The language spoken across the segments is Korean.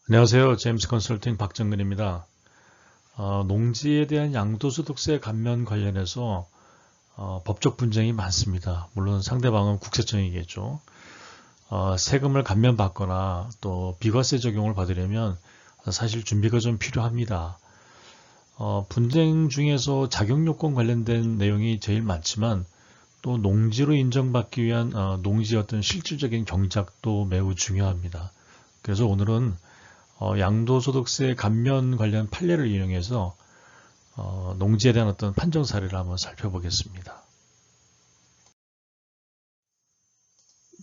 안녕하세요. 제임스 컨설팅 박정근입니다. 농지에 대한 양도소득세 감면 관련해서 법적 분쟁이 많습니다. 물론 상대방은 국세청이겠죠. 세금을 감면받거나 또 비과세 적용을 받으려면 사실 준비가 좀 필요합니다. 분쟁 중에서 자격요건 관련된 내용이 제일 많지만 또 농지로 인정받기 위한 농지의 어떤 실질적인 경작도 매우 중요합니다. 그래서 오늘은 양도소득세 감면 관련 판례를 이용해서 농지에 대한 어떤 판정 사례를 한번 살펴보겠습니다.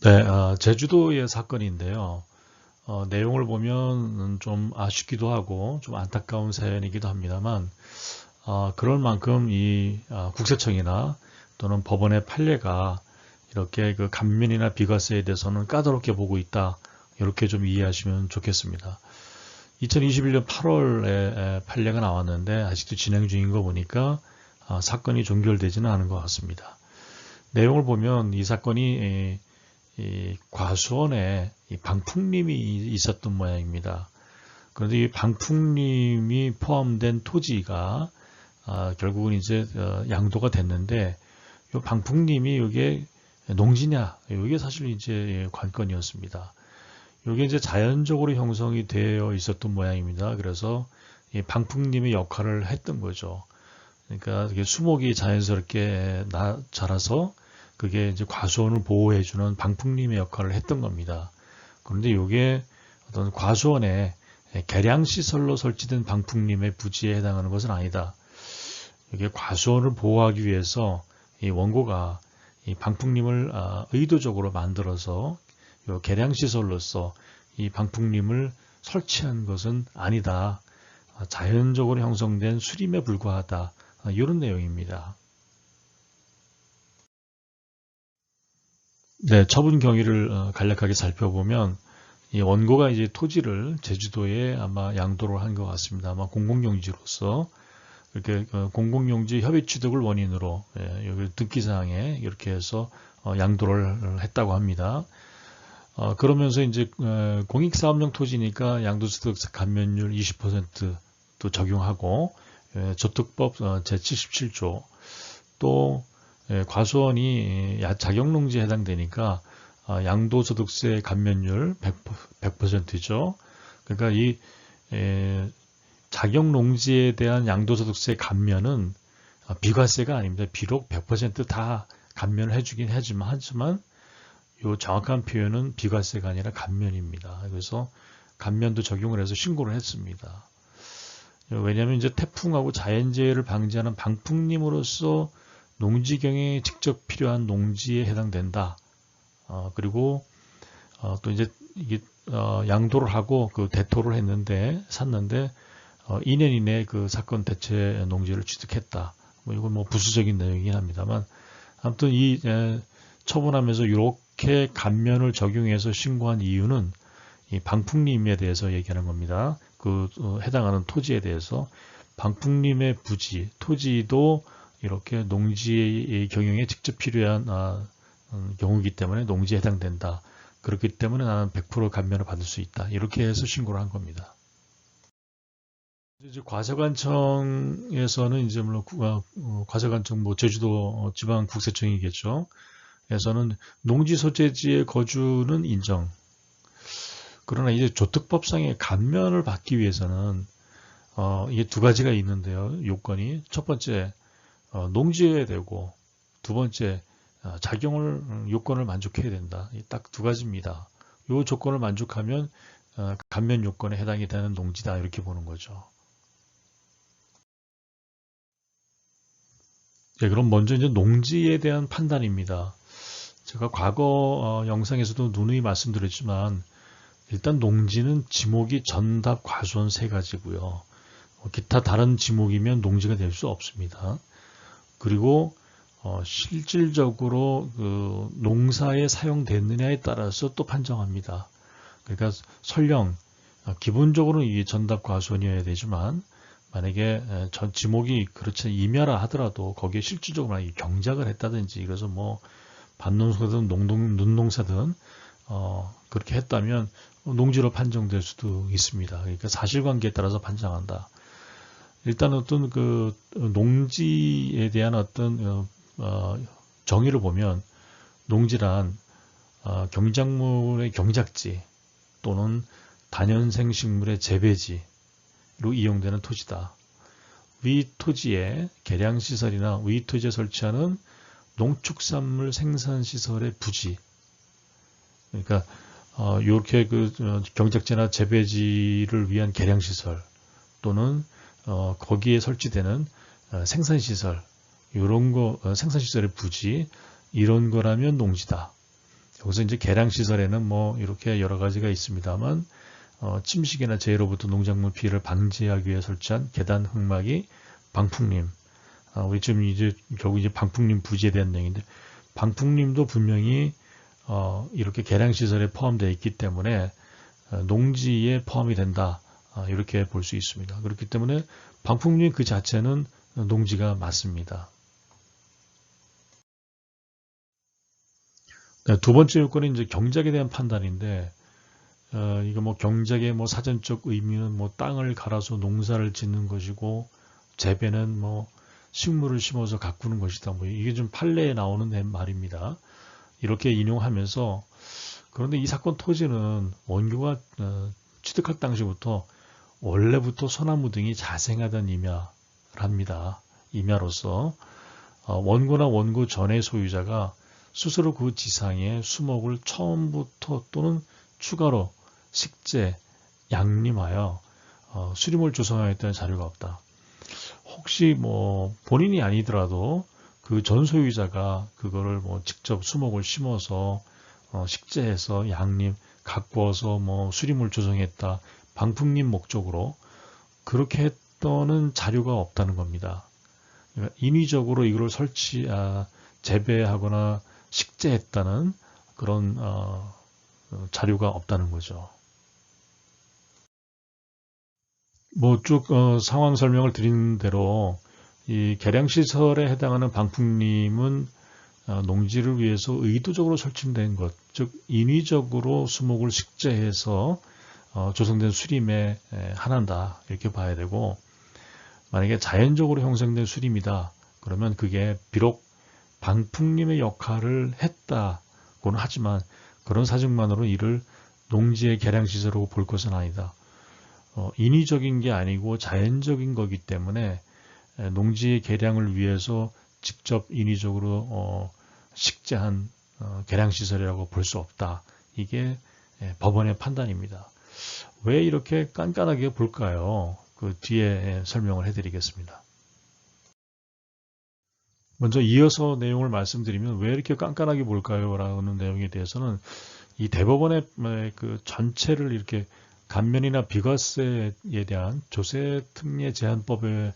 네, 제주도의 사건인데요. 내용을 보면 좀 아쉽기도 하고 좀 안타까운 사연이기도 합니다만 그럴 만큼 이 국세청이나 또는 법원의 판례가 이렇게 그 감면이나 비과세에 대해서는 까다롭게 보고 있다. 이렇게 좀 이해하시면 좋겠습니다. 2021년 8월에 판례가 나왔는데 아직도 진행 중인 거 보니까 사건이 종결되지는 않은 것 같습니다. 내용을 보면 이 사건이 이 과수원에 이 방풍림이 있었던 모양입니다. 그런데 이 방풍림이 포함된 토지가 결국은 이제 양도가 됐는데 이 방풍림이 이게 농지냐 이게 사실 이제 관건이었습니다. 이게 이제 자연적으로 형성이 되어 있었던 모양입니다. 그래서 이 방풍림의 역할을 했던 거죠. 그러니까 이게 수목이 자연스럽게 자라서 그게 이제 과수원을 보호해주는 방풍림의 역할을 했던 겁니다. 그런데 이게 어떤 과수원에 개량시설로 설치된 방풍림의 부지에 해당하는 것은 아니다. 이게 과수원을 보호하기 위해서 이 원고가 이 방풍림을 의도적으로 만들어서 개량시설로서 이 방풍림을 설치한 것은 아니다. 자연적으로 형성된 수림에 불과하다. 이런 내용입니다. 네, 처분 경위를 간략하게 살펴보면 이 원고가 이제 토지를 제주도에 아마 양도를 한 것 같습니다. 아마 공공용지로서 이렇게 공공용지 협의 취득을 원인으로 여기 등기사항에 이렇게 해서 양도를 했다고 합니다. 그러면서 이제 공익사업용 토지니까 양도소득세 감면율 20%도 적용하고 저특법 제77조 또 과수원이 자격농지에 해당되니까 양도소득세 감면율 100%죠. 그러니까 이 자격농지에 대한 양도소득세 감면은 비과세가 아닙니다. 비록 100%다 감면을 해주긴 하지만 이 정확한 표현은 비과세가 아니라 감면입니다. 그래서 감면도 적용을 해서 신고를 했습니다. 왜냐하면 이제 태풍하고 자연재해를 방지하는 방풍림으로서 농지경에 직접 필요한 농지에 해당된다. 그리고 또 이제 이게 양도를 하고 그 대토를 샀는데 2년 이내에 그 사건 대체 농지를 취득했다. 이건 뭐 부수적인 내용이긴 합니다만 아무튼 이 처분하면서 이렇게 감면을 적용해서 신고한 이유는 이 방풍림에 대해서 얘기하는 겁니다. 그 해당하는 토지에 대해서 방풍림의 부지, 토지도 이렇게 농지의 경영에 직접 필요한 경우이기 때문에 농지에 해당된다. 그렇기 때문에 나는 100% 감면을 받을 수 있다. 이렇게 해서 신고를 한 겁니다. 이제 과세관청에서는 이제 물론 과세관청 뭐 제주도 지방국세청이겠죠. 에서는 농지 소재지의 거주는 인정. 그러나 이제 조특법상의 감면을 받기 위해서는 이게 두 가지가 있는데요. 요건이 첫 번째 농지여야 되고 두 번째 요건을 만족해야 된다. 딱 두 가지입니다. 요 조건을 만족하면 감면 요건에 해당이 되는 농지다 이렇게 보는 거죠. 네, 그럼 먼저 이제 농지에 대한 판단입니다. 제가 과거 영상에서도 누누이 말씀드렸지만 일단 농지는 지목이 전답, 과수원 세 가지고요. 기타 다른 지목이면 농지가 될 수 없습니다. 그리고 실질적으로 그 농사에 사용됐느냐에 따라서 또 판정합니다. 그러니까 설령 기본적으로는 이게 전답 과수원이어야 되지만 만약에 전 지목이 그렇지 임야라 하더라도 거기에 실질적으로 경작을 했다든지 이것은 뭐 밭농사든 눈농사든 그렇게 했다면 농지로 판정될 수도 있습니다. 그러니까 사실관계에 따라서 판정한다. 일단 어떤 그 농지에 대한 어떤 정의를 보면 농지란 경작물의 경작지 또는 다년생 식물의 재배지로 이용되는 토지다. 위 토지에 계량시설이나 위 토지에 설치하는 농축산물 생산시설의 부지. 그러니까 이렇게 그 경작지나 재배지를 위한 계량시설 또는 거기에 설치되는 생산시설, 이런 거 생산시설의 부지 이런 거라면 농지다. 여기서 이제 계량시설에는 뭐 이렇게 여러 가지가 있습니다만 침식이나 재해로부터 농작물 피해를 방지하기 위해 설치한 계단 흙막이 방풍림. 우리 지금 이제 결국 이제 방풍림 부지에 대한 내용인데 방풍림도 분명히 이렇게 계량시설에 포함되어 있기 때문에 농지에 포함이 된다. 이렇게 볼 수 있습니다. 그렇기 때문에 방풍림 그 자체는 농지가 맞습니다. 네, 두 번째 요건은 이제 경작에 대한 판단인데 이거 뭐 경작의 뭐 사전적 의미는 뭐 땅을 갈아서 농사를 짓는 것이고 재배는 뭐 식물을 심어서 가꾸는 것이다. 뭐 이게 좀 판례에 나오는 말입니다. 이렇게 인용하면서 그런데 이 사건 토지는 원교가 취득할 당시부터 원래부터 소나무 등이 자생하던 임야랍니다. 임야로서 원고나 원고 전의 소유자가 스스로 그 지상에 수목을 처음부터 또는 추가로 식재, 양림하여 수림을 조성하였다는 자료가 없다. 혹시 뭐 본인이 아니더라도 그 전 소유자가 그거를 뭐 직접 수목을 심어서 식재해서 양림, 가꾸어서 뭐 수림을 조성했다. 방풍림 목적으로 그렇게 했다는 자료가 없다는 겁니다. 그러니까 인위적으로 이걸 재배하거나 식재했다는 그런 자료가 없다는 거죠. 뭐 쭉 상황 설명을 드린 대로 이 계량시설에 해당하는 방풍림은 농지를 위해서 의도적으로 설치된 것, 즉 인위적으로 수목을 식재해서 조성된 수림에 한한다 이렇게 봐야 되고 만약에 자연적으로 형성된 수림이다 그러면 그게 비록 방풍림의 역할을 했다고는 하지만 그런 사정만으로 이를 농지의 계량시설로 볼 것은 아니다. 인위적인 게 아니고 자연적인 거기 때문에 농지의 계량을 위해서 직접 인위적으로 식재한 계량시설이라고 볼 수 없다. 이게 법원의 판단입니다. 왜 이렇게 깐깐하게 볼까요? 그 뒤에 설명을 해드리겠습니다. 먼저 이어서 내용을 말씀드리면 왜 이렇게 깐깐하게 볼까요? 라는 내용에 대해서는 이 대법원의 그 전체를 이렇게 감면이나 비과세에 대한 조세특례 제한법의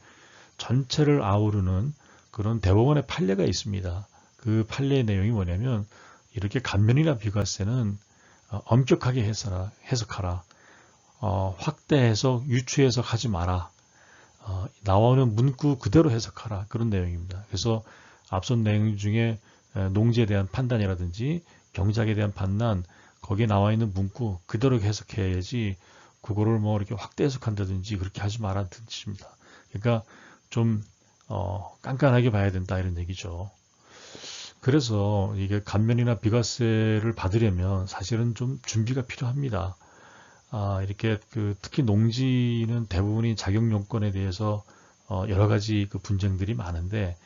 전체를 아우르는 그런 대법원의 판례가 있습니다. 그 판례의 내용이 뭐냐면 이렇게 감면이나 비과세는 엄격하게 해석하라. 확대해서 유추 해석하지 마라. 나오는 문구 그대로 해석하라. 그런 내용입니다. 그래서 앞선 내용 중에 농지에 대한 판단이라든지 경작에 대한 판단 거기에 나와 있는 문구 그대로 해석해야지 그거를 뭐 이렇게 확대 해석한다든지 그렇게 하지 말라는 뜻입니다. 그러니까 좀 깐깐하게 봐야 된다 이런 얘기죠. 그래서 이게 감면이나 비과세를 받으려면 사실은 좀 준비가 필요합니다. 이렇게 특히 농지는 대부분이 자격 요건에 대해서 여러 가지 그 분쟁들이 많은데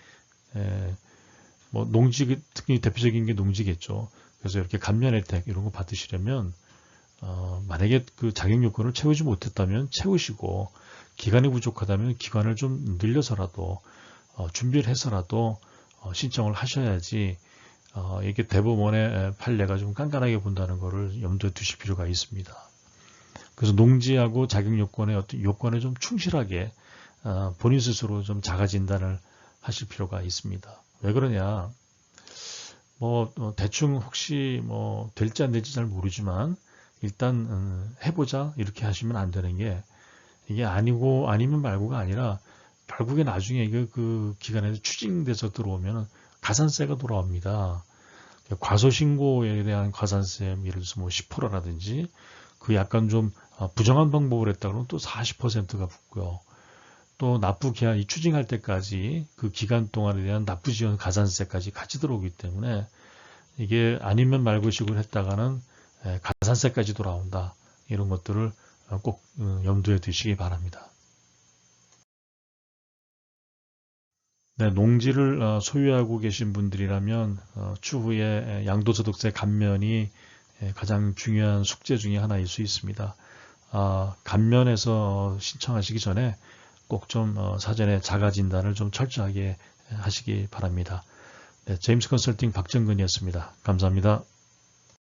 뭐 농지 특히 대표적인 게 농지겠죠. 그래서 이렇게 감면 혜택 이런 거 받으시려면 만약에 그 자격 요건을 채우지 못했다면 채우시고 기간이 부족하다면 기간을 좀 늘려서라도 준비를 해서라도 신청을 하셔야지 이게 대법원의 판례가 좀 깐깐하게 본다는 것을 염두에 두실 필요가 있습니다. 그래서 농지하고 자격 요건의 어떤 요건에 좀 충실하게 본인 스스로 좀 자가 진단을 하실 필요가 있습니다. 왜 그러냐? 뭐 대충 혹시 뭐 될지 안 될지 잘 모르지만 일단 해보자 이렇게 하시면 안 되는 게 이게 아니고 아니면 말고가 아니라 결국에 나중에 이게 그 기간에서 추징돼서 들어오면 가산세가 돌아옵니다. 과소신고에 대한 가산세, 예를 들어서 뭐 10%라든지 그 약간 좀 부정한 방법을 했다 그러면 또 40%가 붙고요. 또 납부 기한, 이 추징할 때까지 그 기간 동안에 대한 납부 지원 가산세까지 같이 들어오기 때문에 이게 아니면 말고식으로 했다가는 가산세까지 돌아온다. 이런 것들을 꼭 염두에 두시기 바랍니다. 네, 농지를 소유하고 계신 분들이라면 추후에 양도소득세 감면이 가장 중요한 숙제 중에 하나일 수 있습니다. 감면해서 신청하시기 전에 꼭 좀 사전에 자가 진단을 좀 철저하게 하시기 바랍니다. 네, 제임스 컨설팅 박정근이었습니다. 감사합니다.